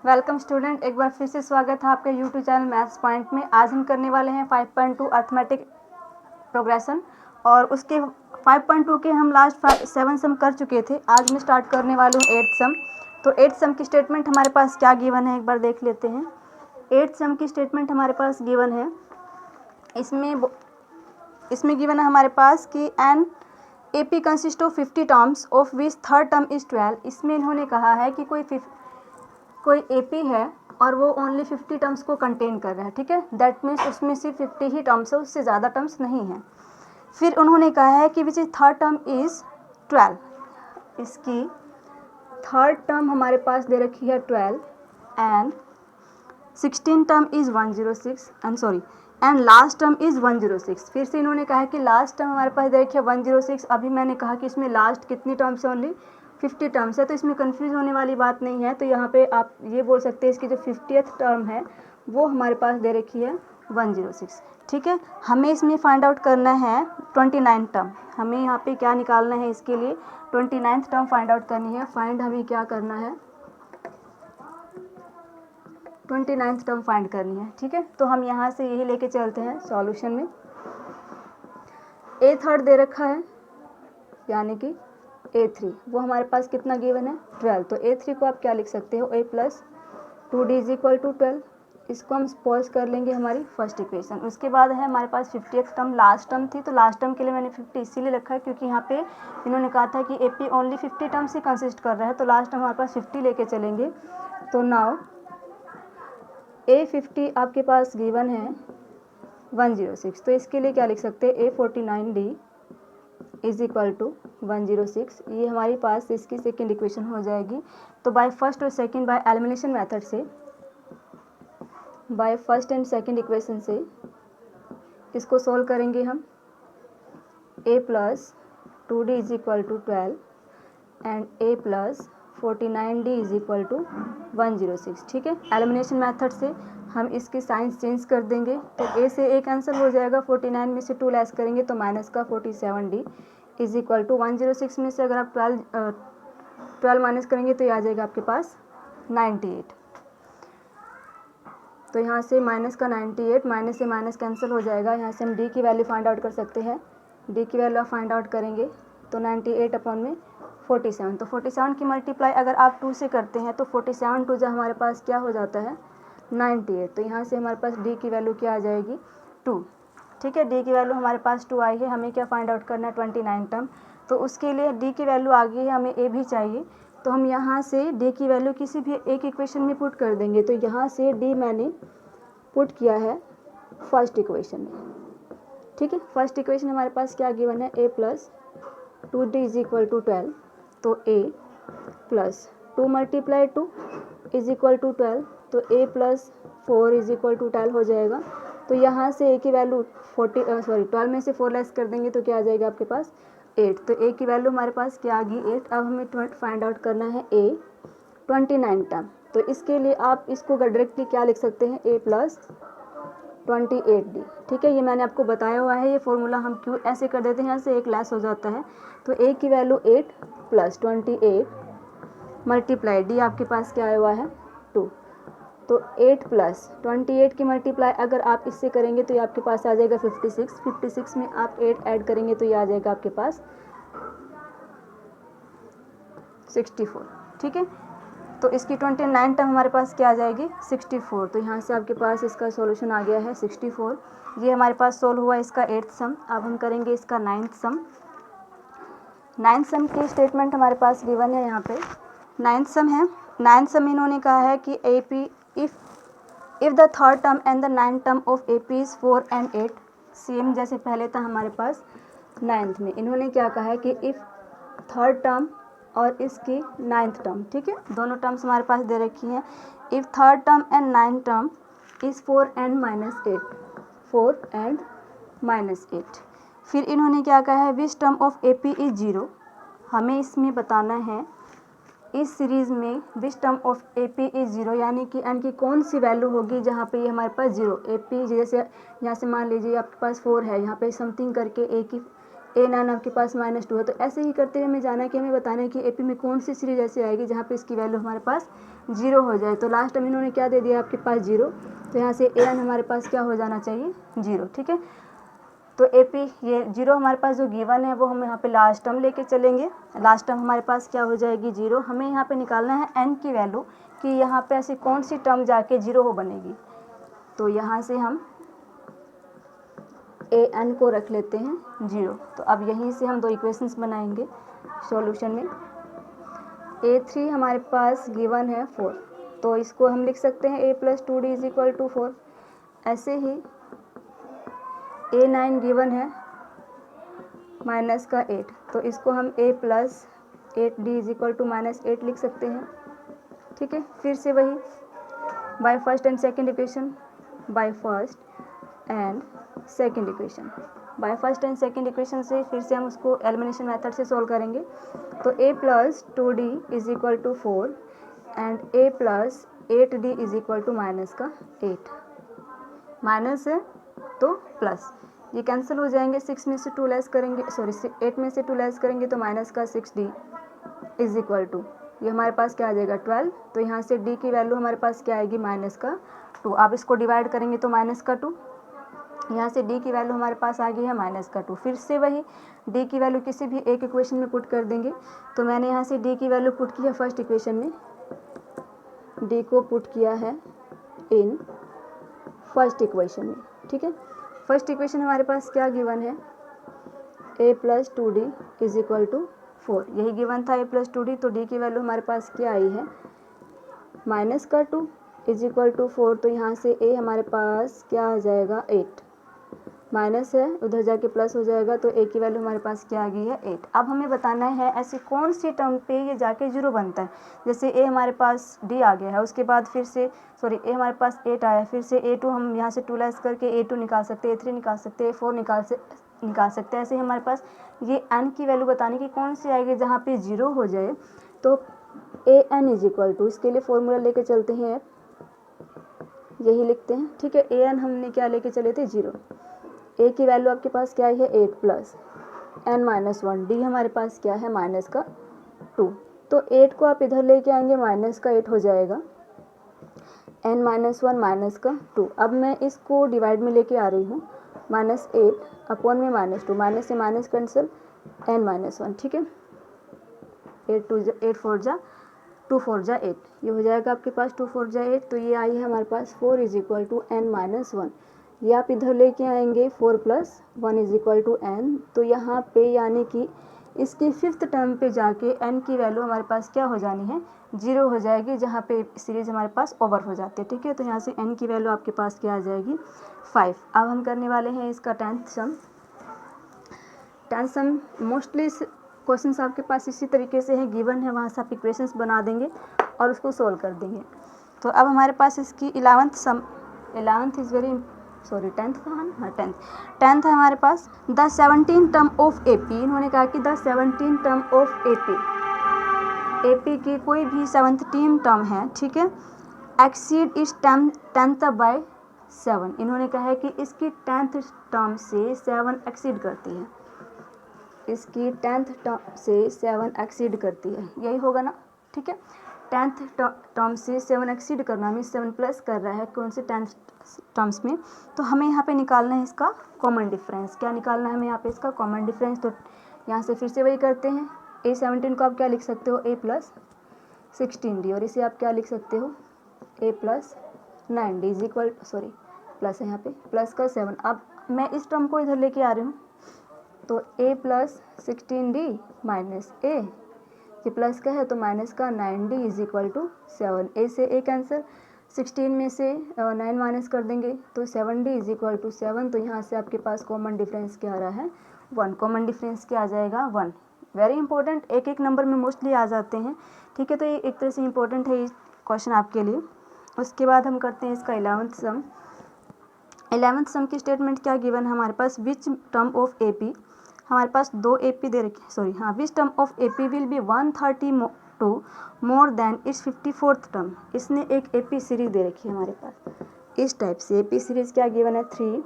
Welcome student, एक बार फिर से स्वागत है आपके यूट्यूब चैनल मैथ्स पॉइंट में। आज हम करने वाले हैं 5.2 अर्थमेटिक प्रोग्रेशन और उसके 5.2 के हम लास्ट 7 सम कर चुके थे। आज मैं स्टार्ट करने वाली हूँ 8th सम। तो 8th सम की स्टेटमेंट हमारे पास क्या गिवन है एक बार देख लेते हैं। 8th सम की स्टेटमेंट हमारे पास गिवन है, इसमें गिवन है हमारे पास कि an AP consist of 50 terms of which third term is 12। इसमें इन्होंने कहा है कि कोई AP है और वो ओनली 50 टर्म्स को कंटेन कर रहा है, ठीक है। दैट मीन्स उसमें सिर्फ 50 ही टर्म्स है, उससे ज़्यादा टर्म्स नहीं है। फिर उन्होंने कहा है कि which is third term is 12। इसकी थर्ड टर्म हमारे पास दे रखी है 12 and 16 term is 106 and last term is 106। फिर से इन्होंने कहा है कि लास्ट टर्म हमारे पास दे रखी है 106। अभी मैंने कहा कि इसमें लास्ट कितनी टर्म्स है, ओनली 50 टर्म्स है, तो इसमें कंफ्यूज होने वाली बात नहीं है। तो यहाँ पे आप ये बोल सकते हैं इसकी जो 50th टर्म है वो हमारे पास दे रखी है 106, ठीक है। हमें इसमें फाइंड आउट करना है 29 टर्म। हमें यहाँ पे क्या निकालना है, इसके लिए 29th टर्म फाइंड आउट करनी है। फाइंड हमें क्या करना है, 29th टर्म फाइंड करनी है, ठीक है। तो हम यहाँ से यही लेके चलते हैं सॉल्यूशन में। A3 दे रखा है यानी कि A3 वो हमारे पास कितना गिवन है 12। तो A3 को आप क्या लिख सकते हो, A plus 2D is equal to 12। इसको हम पॉज कर लेंगे हमारी फर्स्ट इक्वेशन। उसके बाद है हमारे पास 50th टर्म, लास्ट टर्म थी। तो लास्ट टर्म के लिए मैंने 50 इसीलिए रखा है क्योंकि यहाँ पे इन्होंने कहा था कि AP ओनली 50 टर्म से कंसिस्ट कर रहा है, तो लास्ट टर्म हमारे पास 50 लेके चलेंगे। तो नाउ A50 आपके पास गिवन है 106। तो इसके लिए क्या लिख सकते हैं, A49D इज इक्वल टू 106। ये हमारे पास इसकी सेकेंड इक्वेशन हो जाएगी। तो बाय फर्स्ट और सेकेंड बाय एलिमिनेशन मेथड से, by first and second equation से इसको सोल्व करेंगे हम। A plus 2D is equal to 12 and A plus 49D is equal to 106, ठीक है। एलिमिनेशन मेथड से हम इसके साइंस चेंज कर देंगे। तो A से A कैंसिल हो जाएगा, 49 में से 2 लेस करेंगे तो माइनस का 47D इज इक्वल टू 106 में से अगर आप 12 माइनस करेंगे तो ये आ जाएगा आपके पास 98। तो यहाँ से माइनस का 98, माइनस से माइनस कैंसिल हो जाएगा। यहाँ से हम D की वैल्यू फाइंड आउट कर सकते हैं। D की वैल्यू आप फाइंड आउट करेंगे तो 98 अपॉन में 47। तो 47 की मल्टीप्लाई अगर आप 2 से करते हैं तो 47 टू जो हमारे पास क्या हो जाता है 98। तो यहाँ से हमारे पास D की वैल्यू क्या आ जाएगी 2, ठीक है। D की वैल्यू हमारे पास 2 आई है। हमें क्या फाइंड आउट करना है 29 टर्म। तो उसके लिए D की वैल्यू आ गई है, हमें A भी चाहिए। तो हम यहाँ से D की वैल्यू किसी भी एक इक्वेशन में पुट कर देंगे। तो यहाँ से D मैंने पुट किया है फर्स्ट इक्वेशन में, ठीक है। फर्स्ट इक्वेशन हमारे पास क्या गिवन है, A plus 2D is equal to 12। तो A plus 2 multiply 2 is equal to 12। तो A plus 4 is equal to 12 हो जाएगा। तो यहाँ से A की वैल्यू 12 में से 4 लेस कर देंगे तो क्या आ जाएगा आपके पास 8। तो A की वैल्यू हमारे पास क्या आ गई 8। अब हमें फाइंड आउट करना है A 29 टर्म। तो इसके लिए आप इसको डायरेक्टली क्या लिख सकते हैं, A प्लस 28D, ठीक है। ये मैंने आपको बताया हुआ है, ये फॉर्मूला हम क्यों ऐसे कर देते हैं, यहाँ से एक लेस हो जाता है। तो A की वैल्यू 8 प्लस 28 मल्टीप्लाई D आपके पास क्या आया हुआ है 2। तो 8 प्लस 28 की मल्टीप्लाई अगर आप इससे करेंगे तो ये आपके पास आ जाएगा 56। 56 में आप 8 ऐड करेंगे तो ये आ जाएगा आपके पास 64, ठीक है। तो इसकी 29 टर्म हमारे पास क्या आ जाएगी 64। तो यहाँ से आपके पास इसका सॉल्यूशन आ गया है 64। ये हमारे पास सोल्व हुआ इसका 8th सम। अब हम करेंगे इसका 9th सम। 9th सम की स्टेटमेंट हमारे पास गिवन है यहाँ पे। 9th सम है, 9th सम इन्होंने कहा है कि AP if the third term and the 9th term of AP is 4 and 8, same जैसे पहले था हमारे पास 9th में। इन्होंने क्या कहा है कि इफ़ थर्ड टर्म और इसकी 9th टर्म, ठीक है, दोनों टर्म्स हमारे पास दे रखी हैं। If third term and 9th term is 4 and -8, 4 and -8। फिर इन्होंने क्या कहा है, which term of AP is 0। हमें इसमें बताना है इस सीरीज़ में which term of AP is 0, यानी कि एन की कौन सी वैल्यू होगी जहाँ पे ये हमारे पास 0। AP जैसे यहाँ से मान लीजिए आपके पास 4 है, यहाँ पे समथिंग करके A की A9 आपके पास -2 है। तो ऐसे ही करते हुए हमें जाना है कि हमें बताना है कि AP में कौन सी सीरीज ऐसी आएगी जहाँ पे इसकी वैल्यू हमारे पास 0 हो जाए। तो लास्ट टाइम इन्होंने क्या दे दिया आपके पास 0, तो यहाँ से AN हमारे पास क्या हो जाना चाहिए 0, ठीक है। तो AP ये 0 हमारे पास जो गिवन है वो हम यहाँ पे लास्ट टर्म लेके चलेंगे। लास्ट टर्म हमारे पास क्या हो जाएगी 0। हमें यहाँ पे निकालना है n की वैल्यू कि यहाँ पे ऐसी कौन सी टर्म जाके 0 हो बनेगी। तो यहाँ से हम AN को रख लेते हैं 0। तो अब यहीं से हम दो इक्वेशंस बनाएंगे सॉल्यूशन में। A3 हमारे पास गिवन है 4, तो इसको हम लिख सकते हैं A + 2D = 4। ऐसे ही A9 गिवन है -8, तो इसको हम A + 8D = -8 लिख सकते हैं, ठीक है। फिर से वही bye first and second equation, bye first and second equation, bye first and second equation से फिर से हम उसको एलिमिनेशन मेथड से सॉल्व करेंगे। तो A + 2D = 4 and A + 8D = -8। Minus है तो प्लस, ये कैंसिल हो जाएंगे। 6 में से 2 लेस करेंगे, सॉरी 8 में से 2 लेस करेंगे तो -6D = ये हमारे पास क्या आ जाएगा 12। तो यहाँ से D की वैल्यू हमारे पास क्या आएगी -2। आप इसको डिवाइड करेंगे तो -2, यहाँ से D की वैल्यू हमारे पास आ गई है -2। फिर से वही D की वैल्यू किसी भी एक इक्वेशन में पुट कर देंगे। तो मैंने यहाँ से D की वैल्यू पुट की है फर्स्ट इक्वेशन में, D को पुट किया है इन फर्स्ट इक्वेशन में, ठीक है। फर्स्ट इक्वेशन हमारे पास क्या गिवन है A + 2D = 4, यही गिवन था A + 2D। तो D की वैल्यू हमारे पास क्या आई है -2 = 4। तो यहाँ से A हमारे पास क्या आ जाएगा 8, माइनस है उधर जाके प्लस हो जाएगा, तो A की वैल्यू हमारे पास क्या आ गई है 8। अब हमें बताना है ऐसी कौन सी टर्म पे ये जाके 0 बनता है। जैसे A हमारे पास D आ गया है, उसके बाद फिर से A हमारे पास 8 आया, फिर से A2 हम यहाँ से 2 लेस करके A2 निकाल सकते हैं, A3 निकाल सकते हैं, A4 निकाल सकते हैं। ऐसे ही हमारे पास ये n की वैल्यू बताने की कौन सी आएगी जहाँ पे 0 हो जाए। तो AN = इसके लिए फॉर्मूला लेके चलते हैं, यही लिखते हैं, ठीक है। AN हमने क्या लेके चले थे 0। A की वैल्यू आपके पास क्या है 8 + n-1, D हमारे पास क्या है -2। तो 8 को आप इधर लेके आएंगे -8 हो जाएगा, n-1 -2। अब मैं इसको डिवाइड में लेके आ रही हूँ, -8 अपॉन में -2, माइनस से माइनस कैंसिल, n-1, ठीक है। 8 4 जा 2 4 जा 8, ये हो जाएगा आपके पास 2 4 जा 8। तो ये आई है हमारे पास 4 = n-1। ये आप इधर लेके आएंगे 4 + 1 = n। तो यहाँ पे यानी कि इसकी फिफ्थ टर्म पे जाके n की वैल्यू हमारे पास क्या हो जानी है 0 हो जाएगी, जहाँ पे सीरीज हमारे पास ओवर हो जाती है, ठीक है। तो यहाँ से n की वैल्यू आपके पास क्या आ जाएगी 5। अब हम करने वाले हैं इसका 10th सम। मोस्टली क्वेश्चंस आपके पास इसी तरीके से है, गिवन है, वहाँ से आप इक्वेशंस बना देंगे और उसको सोल्व कर देंगे। तो अब हमारे पास इसकी 11th some, 11th is very sorry 10th कहाँ है, हाँ 10th है हमारे पास। द 17 टर्म ऑफ AP, इन्होंने कहा कि द 17 टर्म ऑफ AP की कोई भी 17 टर्म है, ठीक है, एक्सीड इस 10th बाय 7। इन्होंने कहा है कि इसकी 10th टर्म से 7 एक्सीड करती है, इसकी 10th टर्म से 7 एक्सीड करती है, यही होगा ना, ठीक है। 10th टर्म से 7 एक्सीड करना मीन्स 7 प्लस कर रहा है कौन से 10th टर्म्स में। तो हमें यहाँ पे निकालना है इसका कॉमन डिफरेंस। क्या निकालना है हमें यहाँ पे इसका कॉमन डिफरेंस। तो यहाँ से फिर से वही करते हैं, A17 को आप क्या लिख सकते हो A + 16D, और इसे आप क्या लिख सकते हो A + 9D सॉरी प्लस है यहाँ पे प्लस का 7। अब मैं इस टर्म को इधर लेके आ रही हूँ, तो A + 16D माइनस A, ये प्लस का है तो माइनस का 9D = 7। A से A कैंसिल, 16 में से 9 माइनस कर देंगे तो 7D = 7। तो यहाँ से आपके पास कॉमन डिफरेंस क्या आ रहा है 1। कॉमन डिफरेंस क्या आ जाएगा 1। वेरी इंपॉर्टेंट, एक एक नंबर में मोस्टली आ जाते हैं, ठीक है। तो ये एक तरह से इंपॉर्टेंट है ये क्वेश्चन आपके लिए। उसके बाद हम करते हैं इसका 11th सम। 11th सम की स्टेटमेंट क्या गिवन है हमारे पास, विच टर्म ऑफ AP, हमारे पास 2 AP दे रखी है, सॉरी हाँ, which term of AP will be 132 more than it's 54th term. इसने एक AP सीरीज दे रखी है हमारे पास इस टाइप से। AP सीरीज क्या गिवन है 3,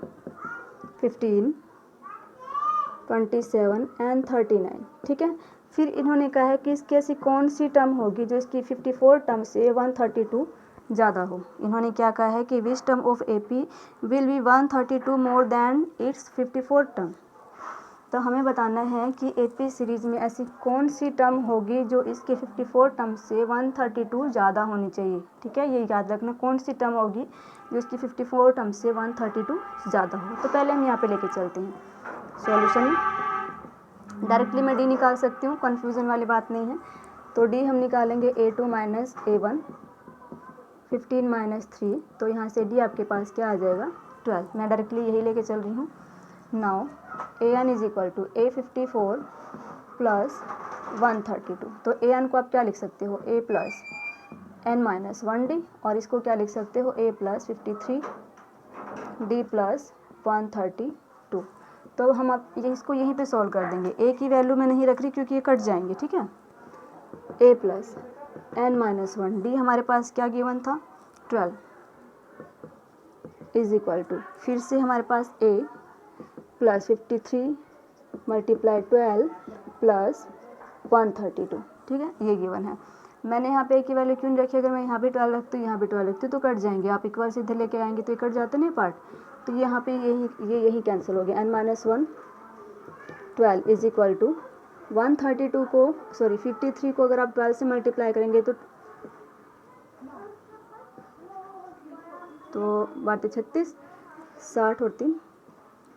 15, 27 एंड 39, ठीक है। फिर इन्होंने कहा है कि इसकी ऐसी कौन सी टर्म होगी जो इसकी 54 टर्म से 132 ज़्यादा हो। इन्होंने क्या कहा है कि which term of AP will be 132 more than it's 54 term. तो हमें बताना है कि AP सीरीज़ में ऐसी कौन सी टर्म होगी जो इसके 54 टर्म से 132 ज़्यादा होनी चाहिए, ठीक है। ये याद रखना कौन सी टर्म होगी जो इसकी 54 टर्म से 132 ज़्यादा हो। तो पहले हम यहाँ पे लेके चलते हैं सॉल्यूशन में। डायरेक्टली मैं D निकाल सकती हूँ, कन्फ्यूज़न वाली बात नहीं है। तो D हम निकालेंगे A2 माइनस A1 15 माइनस 3, तो यहाँ से D आपके पास क्या आ जाएगा 12। मैं डायरेक्टली यही लेके चल रही हूँ। Now AN is equal to A54 plus 132। तो AN को आप क्या लिख सकते हो A plus N minus 1D, और इसको क्या लिख सकते हो A प्लस 53 D प्लस 132। तो हम अब इसको यहीं पे सॉल्व कर देंगे। A की वैल्यू मैं नहीं रख रही क्योंकि ये कट जाएंगे, ठीक है। A plus N minus 1D हमारे पास क्या गिवन था 12 इज इक्वल टू, फिर से हमारे पास A प्लस 53 मल्टीप्लाई 12 प्लस 132, ठीक है, ये गिवन है। मैंने यहाँ पे A की वैल्यू क्यों नहीं रखी, अगर मैं यहाँ पे 12 रखती हूँ यहाँ पे 12 रखती हूँ तो कट जाएंगे। आप एक बार सीधे लेके आएंगे तो ये कट जाते नहीं पार्ट, तो यहाँ पे यही कैंसिल हो गया। N minus 1 12 is equal to 132 को 53 को अगर आप 12 से मल्टीप्लाई करेंगे तो बातें 36 60 और 3,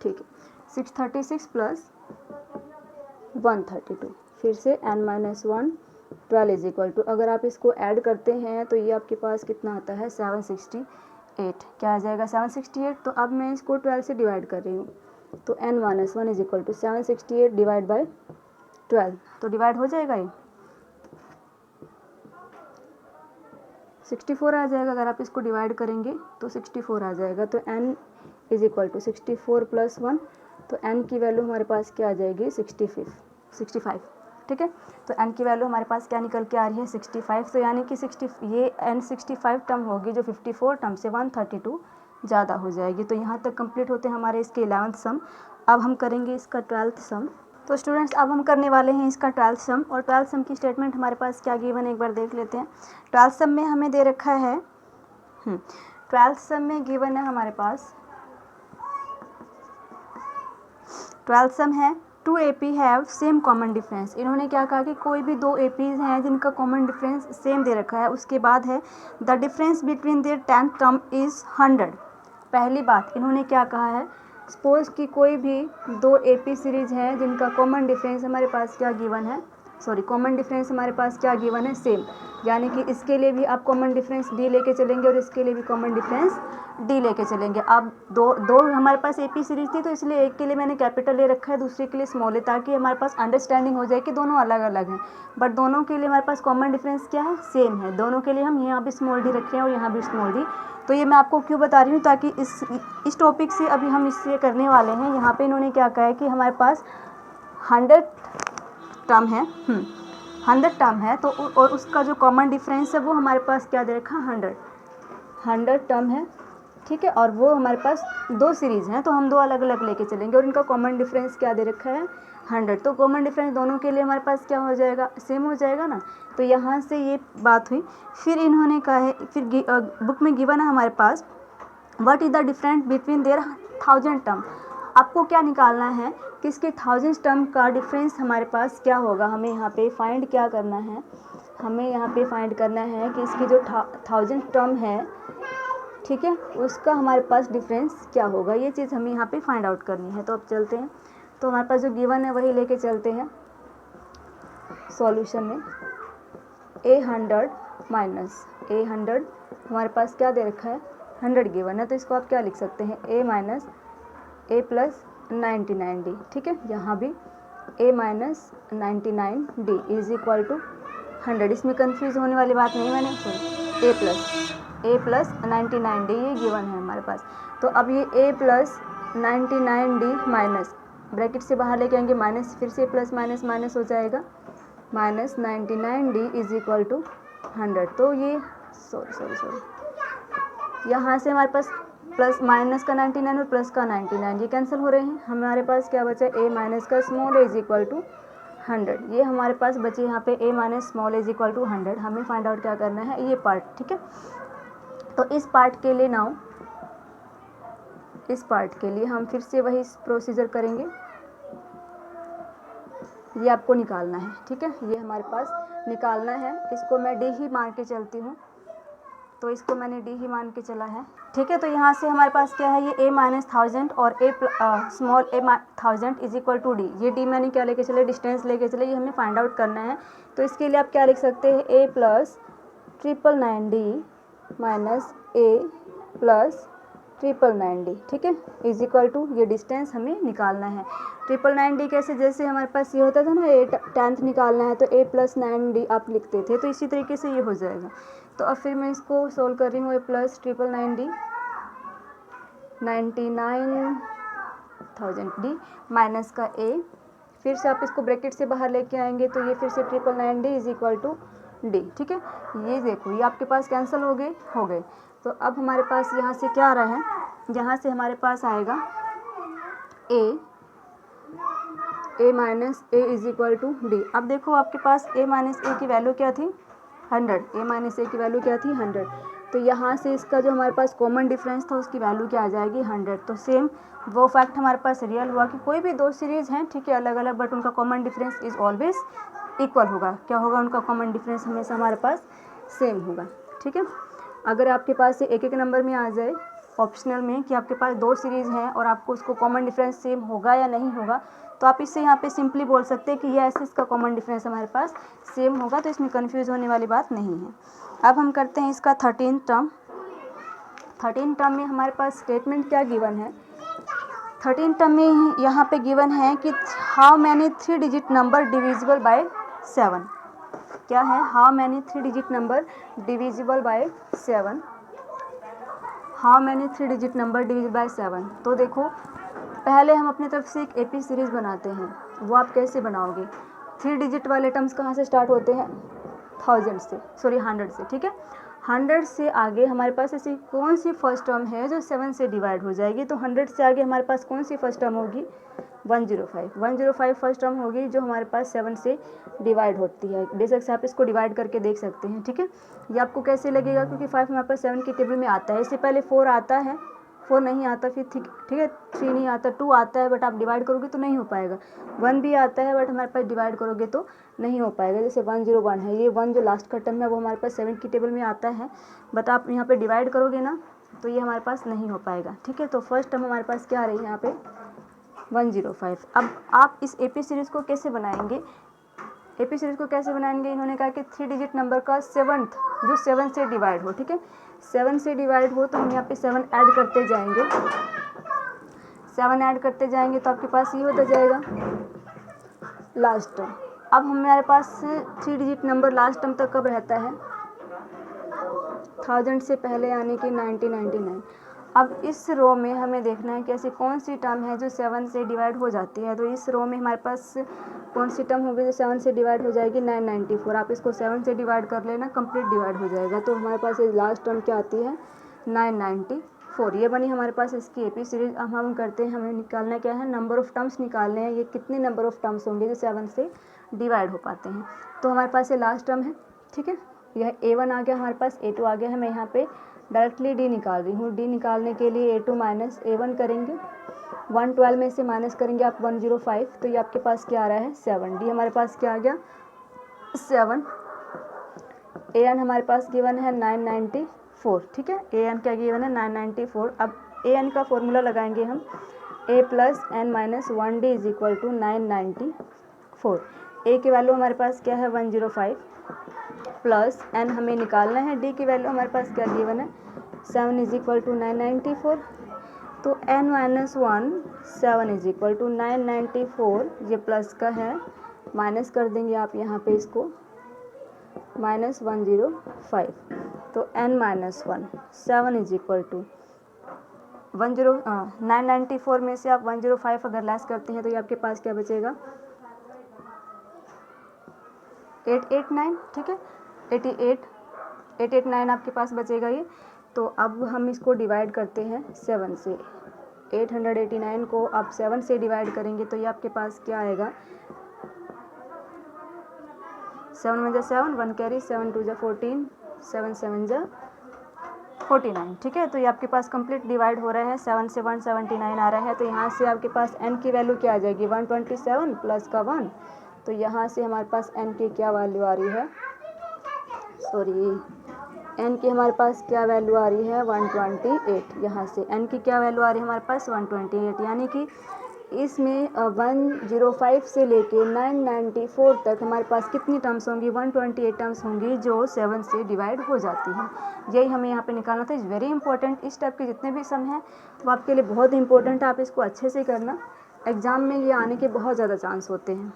ठीक है 636 प्लस 132। फिर से N minus 1 12 is equal to, अगर आप इसको ऐड करते हैं तो ये आपके पास कितना आता है 768। क्या आ जाएगा 768। तो अब मैं इसको 12 से डिवाइड कर रही हूँ, तो N minus 1 is equal to 768 divide by 12, तो डिवाइड हो जाएगा ये 64 आ जाएगा। अगर आप इसको डिवाइड करेंगे तो 64 आ जाएगा। तो N is equal to 64 plus 1, तो N की वैल्यू हमारे पास क्या आ जाएगी 65, ठीक है। तो N की वैल्यू हमारे पास क्या निकल के आ रही है 65। तो यानी कि ये N 65 टर्म होगी जो 54 टर्म से 132 ज़्यादा हो जाएगी। तो यहाँ तक कंप्लीट होते हैं हमारे इसके 11th सम। अब हम करेंगे इसका 12th सम। तो स्टूडेंट्स अब हम करने वाले हैं इसका 12th सम, और 12th सम की स्टेटमेंट हमारे पास क्या गिवन है एक बार देख लेते हैं। 12th सम में हमें दे रखा है 12th सम में गिवन है हमारे पास 12th सम है 2 AP have same common difference. इन्होंने क्या कहा कि कोई भी 2 APs हैं जिनका कॉमन डिफरेंस सेम दे रखा है। उसके बाद है the difference between there 10th term is 100। पहली बात इन्होंने क्या कहा है, सपोज कि कोई भी 2 AP सीरीज हैं जिनका कॉमन डिफरेंस हमारे पास क्या गिवन है, कॉमन डिफरेंस हमारे पास क्या गिवन है सेम, यानी कि इसके लिए भी आप कॉमन डिफरेंस D लेके चलेंगे और इसके लिए भी कॉमन डिफरेंस D लेके चलेंगे। अब दो हमारे पास AP सीरीज थी तो इसलिए एक के लिए मैंने कैपिटल ले रखा है, दूसरे के लिए स्मॉल है, ताकि हमारे पास अंडरस्टैंडिंग हो जाए कि दोनों अलग अलग हैं। बट दोनों के लिए हमारे पास कॉमन डिफरेंस क्या है सेम है। दोनों के लिए हम यहाँ भी स्मॉल D रखे हैं और यहाँ भी स्मॉल D। तो ये मैं आपको क्यों बता रही हूँ, ताकि इस टॉपिक से अभी हम इससे करने वाले हैं। यहाँ पे इन्होंने क्या कहा है कि हमारे पास 100 टर्म है 100 टर्म है, तो और उसका जो कॉमन डिफरेंस है वो हमारे पास क्या दे रखा है 100 टर्म है, ठीक है। और वो हमारे पास 2 सीरीज़ हैं तो हम 2 अलग अलग लेके चलेंगे, और इनका कॉमन डिफरेंस क्या दे रखा है 100। तो कॉमन डिफरेंस दोनों के लिए हमारे पास क्या हो जाएगा सेम हो जाएगा ना। तो यहाँ से ये बात हुई। फिर इन्होंने कहा है, फिर बुक में गिवन है हमारे पास what is the difference between their 1000 term. आपको क्या निकालना है कि इसके 1000 टर्म का डिफरेंस हमारे पास क्या होगा। हमें यहाँ पे फाइंड क्या करना है, हमें यहाँ पे फाइंड करना है कि इसकी जो 1000 टर्म है, ठीक है, उसका हमारे पास डिफरेंस क्या होगा। ये चीज़ हमें यहाँ पे फाइंड आउट करनी है। तो अब चलते हैं, तो हमारे पास जो गिवन है वही लेके चलते हैं सॉल्यूशन में। A100 माइनस A100 हमारे पास क्या दे रखा है 100 गिवन है, तो इसको आप क्या लिख सकते हैं A minus A plus 99D, ठीक है। यहाँ भी A minus 99D is equal to 100। इसमें कंफ्यूज होने वाली बात नहीं, मैंने A प्लस 99D ये गिवन है हमारे पास। तो अब ये A plus 99D minus bracket से बाहर लेके आएंगे माइनस, फिर से प्लस माइनस माइनस हो जाएगा, minus 99D is equal to 100। तो ये सॉरी यहाँ से हमारे पास प्लस माइनस का 99 और प्लस का 99 ये कैंसिल हो रहे हैं। हमारे पास क्या बचा, a माइनस का small a is equal to 100। ये हमारे पास बचे यहाँ पे a minus small a is equal to 100। हमें फाइंड आउट क्या करना है, ये पार्ट, ठीक है। तो इस पार्ट के लिए नाउ, इस पार्ट के लिए हम फिर से वही प्रोसीजर करेंगे। ये आपको निकालना है, ठीक है, ये हमारे पास निकालना है। इसको मैं डी ही मान के चलती हूँ, तो इसको मैंने डी ही मान के चला है, ठीक है। तो यहाँ से हमारे पास क्या है, ये a माइनस 1000 और a small a 1000 is equal to d. ये डी मैंने क्या लेके चले, डिस्टेंस लेके चले, ये हमें फाइंड आउट करना है। तो इसके लिए आप क्या लिख सकते हैं, a plus 999d minus a plus 999d, ठीक है, इज इक्वल टू, ये डिस्टेंस हमें निकालना है। 999d कैसे, जैसे हमारे पास ये होता था ना, a 10th निकालना है तो a प्लस 9d आप लिखते थे, तो इसी तरीके से ये हो जाएगा। तो अब फिर मैं इसको सोल्व कर रही हूँ, a plus 999d 99,000d minus का a, फिर से आप इसको ब्रैकेट से बाहर लेके आएंगे तो ये फिर से 999d is equal to D, ठीक है। ये देखो, ये आपके पास कैंसिल हो गए। तो अब हमारे पास यहाँ से क्या आ रहा है, यहाँ से हमारे पास आएगा a minus a is equal to d. अब देखो आपके पास a माइनस a की वैल्यू क्या थी, 100। a माइनस a की वैल्यू क्या थी, 100। तो यहाँ से इसका जो हमारे पास कॉमन डिफरेंस था उसकी वैल्यू क्या आ जाएगी, 100। तो सेम वो फैक्ट हमारे पास रियल हुआ कि कोई भी दो सीरीज़ हैं, ठीक है, अलग अलग, बट उनका common difference is always equal होगा। क्या होगा, उनका कॉमन डिफरेंस हमेशा हमारे पास सेम होगा, ठीक है। अगर आपके पास एक एक नंबर में आ जाए ऑप्शनल में कि आपके पास दो सीरीज़ हैं और आपको उसको कॉमन डिफरेंस सेम होगा या नहीं होगा, तो आप इससे यहाँ पे सिंपली बोल सकते हैं कि ये ऐसे इसका कॉमन डिफरेंस हमारे पास सेम होगा। तो इसमें कन्फ्यूज़ होने वाली बात नहीं है। अब हम करते हैं इसका 13 टर्म। 13 टर्म में हमारे पास स्टेटमेंट क्या गिवन है, 13 टर्म में यहाँ पे गिवन है कि how many 3 digit number divisible by 7। क्या है, how many 3 digit number divisible by 7, how many 3 digit number divisible by 7। तो देखो, पहले हम अपनी तरफ से एक एपी सीरीज़ बनाते हैं। वो आप कैसे बनाओगे, 3 डिजिट वाले टर्म्स कहाँ से स्टार्ट होते हैं, 100 से, ठीक है। 100 से आगे हमारे पास ऐसी कौन सी फर्स्ट टर्म है जो 7 से डिवाइड हो जाएगी, तो 100 से आगे हमारे पास कौन सी फर्स्ट टर्म होगी, 105 फर्स्ट टर्म होगी जो हमारे पास 7 से डिवाइड होती है। बेशक से आप इसको डिवाइड करके देख सकते हैं, ठीक है। ये आपको कैसे लगेगा, क्योंकि 5 हमारे पास 7 की टेबल में आता है। इससे पहले 4 आता है, 4 नहीं आता, फिर ठीक है 3 नहीं आता, 2 आता है, बट आप डिवाइड करोगे तो नहीं हो पाएगा। 1 भी आता है, बट हमारे पास डिवाइड करोगे तो नहीं हो पाएगा। जैसे 101 है, ये 1 जो लास्ट का टर्म है वो हमारे पास 7 की टेबल में आता है, बट आप यहाँ पे डिवाइड करोगे ना तो ये हमारे पास नहीं हो पाएगा, ठीक है। तो फर्स्ट टर्म हमारे पास क्या आ रही है यहाँ पे, 105। अब आप इस एपी सीरीज़ को कैसे बनाएंगे, एपी सीरीज़ को कैसे बनाएंगे, इन्होंने कहा कि 3 डिजिट नंबर का 7th जो 7 से डिवाइड हो, ठीक है, 7 से डिवाइड हो, तो हम यहाँ पे 7 ऐड करते जाएंगे, 7 ऐड करते जाएंगे तो आपके पास ये होता जाएगा लास्ट टर्म। अब हमारे पास 3 डिजिट नंबर लास्ट टर्म तक कब रहता है, 1000 से पहले यानी कि 1999। अब इस रो में हमें देखना है कि ऐसी कौन सी टर्म है जो 7 से डिवाइड हो जाती है। तो इस रो में हमारे पास कौन सी टर्म होगी जो 7 से डिवाइड हो जाएगी, 994। आप इसको 7 से डिवाइड कर लेना, कंप्लीट डिवाइड हो जाएगा। तो हमारे पास ये लास्ट टर्म क्या आती है, 994। ये बनी हमारे पास इसकी एपी सीरीज। अब हम करते हैं, हमें निकालना क्या है, नंबर ऑफ़ टर्म्स निकालने हैं। ये कितने नंबर ऑफ़ टर्म्स होंगे जो 7 से डिवाइड हो पाते हैं। तो हमारे पास ये लास्ट टर्म है, ठीक है। यह A1 आ गया हमारे पास, A2 आ गया है। मैं यहाँ पे डायरेक्टली D निकाल रही हूँ। D निकालने के लिए A2 माइनस A1 करेंगे, 112 में से माइनस करेंगे आप 105, तो ये आपके पास क्या आ रहा है, 7। D हमारे पास क्या आ गया, 7। AN हमारे पास गिवन है 994, ठीक है। AN क्या गिवन है, 994। अब AN का फॉर्मूला लगाएंगे हम, A plus N minus 1D is equal to 994। A की वैल्यू हमारे पास क्या है, 105 प्लस N हमें निकालना है, D की वैल्यू हमारे पास क्या गिवन है, 7 इज इक्वल टू 994। तो N minus 1 7 is equal to 994, ये प्लस का है, माइनस कर देंगे आप यहाँ पे इसको, माइनस 105। तो N minus 1 7 is equal to 994 में से आप 105 अगर लेस करते हैं तो ये आपके पास क्या बचेगा, 889, ठीक है, 889 आपके पास बचेगा ये। तो अब हम इसको डिवाइड करते हैं 7 से। 889 को आप 7 से डिवाइड करेंगे तो ये आपके पास क्या आएगा, 7 1 7, 1 कैरी, 7 2 14, 7 7 49। ठीक है, तो ये आपके पास कंप्लीट डिवाइड हो रहा है, 7 से 179 आ रहा है। तो यहाँ से आपके पास n की वैल्यू क्या आ जाएगी, 127 प्लस का 1। तो यहाँ से हमारे पास n की क्या वैल्यू आ रही है, n की हमारे पास क्या वैल्यू आ रही है, 128। यहाँ से n की क्या वैल्यू आ रही है हमारे पास 128, यानी कि इसमें 105 से लेके 994 तक हमारे पास कितनी टर्म्स होंगी, 128 टर्म्स होंगी जो 7 से डिवाइड हो जाती हैं। यही हमें यहाँ पे निकालना था। Is very important. इस टाइप के जितने भी सम हैं वो आपके लिए बहुत इंपॉर्टेंट है, आप इसको अच्छे से करना, एग्ज़ाम में ये आने के बहुत ज़्यादा चांस होते हैं।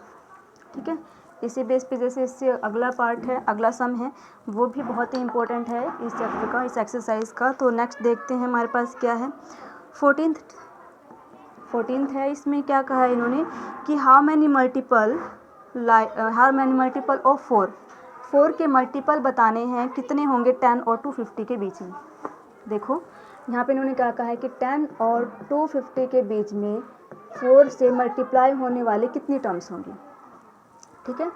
ठीक है, इसी बेस पे जैसे इससे अगला पार्ट है, अगला सम है, वो भी बहुत ही इंपॉर्टेंट है इस चैप्टर का, इस एक्सरसाइज का। तो नेक्स्ट देखते हैं हमारे पास क्या है, 14th है। इसमें क्या कहा है इन्होंने कि हाउ मैनी मल्टीपल ऑफ 4 के मल्टीपल बताने हैं, कितने होंगे 10 और 250 के बीच में। देखो यहाँ पे इन्होंने क्या कहा है कि 10 और 250 के बीच में 4 से मल्टीप्लाई होने वाले कितनी टर्म्स होंगी। ठीक है,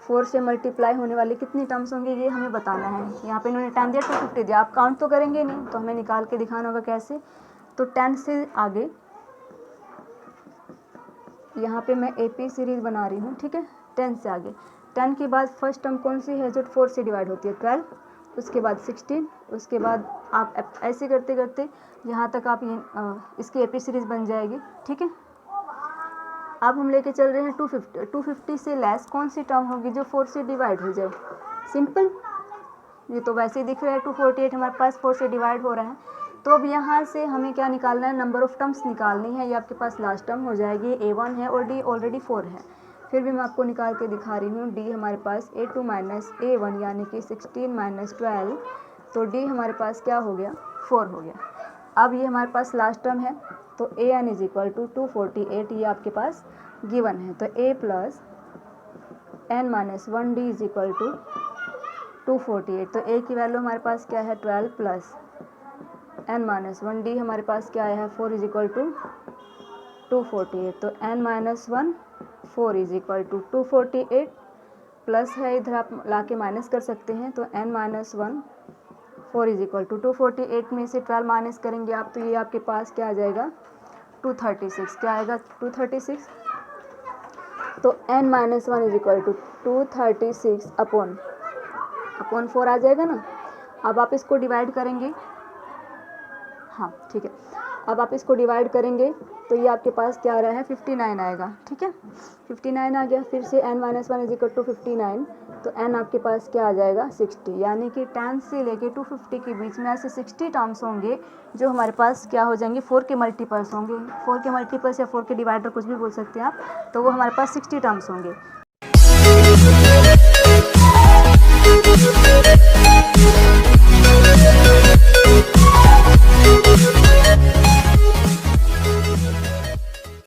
4 से मल्टीप्लाई होने वाली कितनी टर्म्स होंगे ये हमें बताना है। यहाँ पे इन्होंने 10 दिया, 250 दिया, आप काउंट तो करेंगे नहीं, तो हमें निकाल के दिखाना होगा कैसे। तो 10 से आगे यहाँ पे मैं AP सीरीज बना रही हूँ। ठीक है, 10 से आगे, 10 के बाद फर्स्ट टर्म कौन सी है जो 4 से डिवाइड होती है, 12, उसके बाद 16, उसके बाद आप ऐसे करते करते यहाँ तक आप इसकी AP सीरीज बन जाएगी। ठीक है, अब हम लेके चल रहे हैं 250 से लेस कौन सी टर्म होगी जो 4 से डिवाइड हो जाए, सिंपल, ये तो वैसे ही दिख रहा है 248 हमारे पास 4 से डिवाइड हो रहा है। तो अब यहाँ से हमें क्या निकालना है, नंबर ऑफ़ टर्म्स निकालनी है। ये आपके पास लास्ट टर्म हो जाएगी, A1 है और D ऑलरेडी 4 है। फिर भी मैं आपको निकाल के दिखा रही हूँ। D हमारे पास A2 माइनस A1 यानी कि 16 माइनस 12, तो D हमारे पास क्या हो गया, 4 हो गया। अब ये हमारे पास लास्ट टर्म है, तो AN इज इक्वल टू 248, ये आपके पास गिवन है। तो A plus N minus 1D is equal to 248। तो A की वैल्यू हमारे पास क्या है, 12 प्लस N माइनस 1D हमारे पास क्या आया है, 4 इज इक्वल टू 248। तो N minus 1 4 is equal to 248 plus है, इधर आप ला के माइनस कर सकते हैं। तो N minus 1 4 is equal to 248 में से 12 माइनस करेंगे आप, तो ये आपके पास क्या आ जाएगा, 236। क्या आएगा, 236। तो N minus 1 is equal to 236 upon 4 आ जाएगा ना। अब आप इसको डिवाइड करेंगे, हाँ ठीक है, अब आप इसको डिवाइड करेंगे तो ये आपके पास क्या आ रहा है, 59 आएगा। ठीक है, 59 आ गया। फिर से N minus 1 is equal to 59, तो N आपके पास क्या आ जाएगा, 60, यानी कि 10 से लेके 250 के बीच में ऐसे 60 टर्म्स होंगे जो हमारे पास क्या हो जाएंगे, 4 के मल्टीपल्स होंगे। 4 के मल्टीपल्स या 4 के डिवाइडर कुछ भी बोल सकते हैं आप, तो वो हमारे पास 60 टर्म्स होंगे।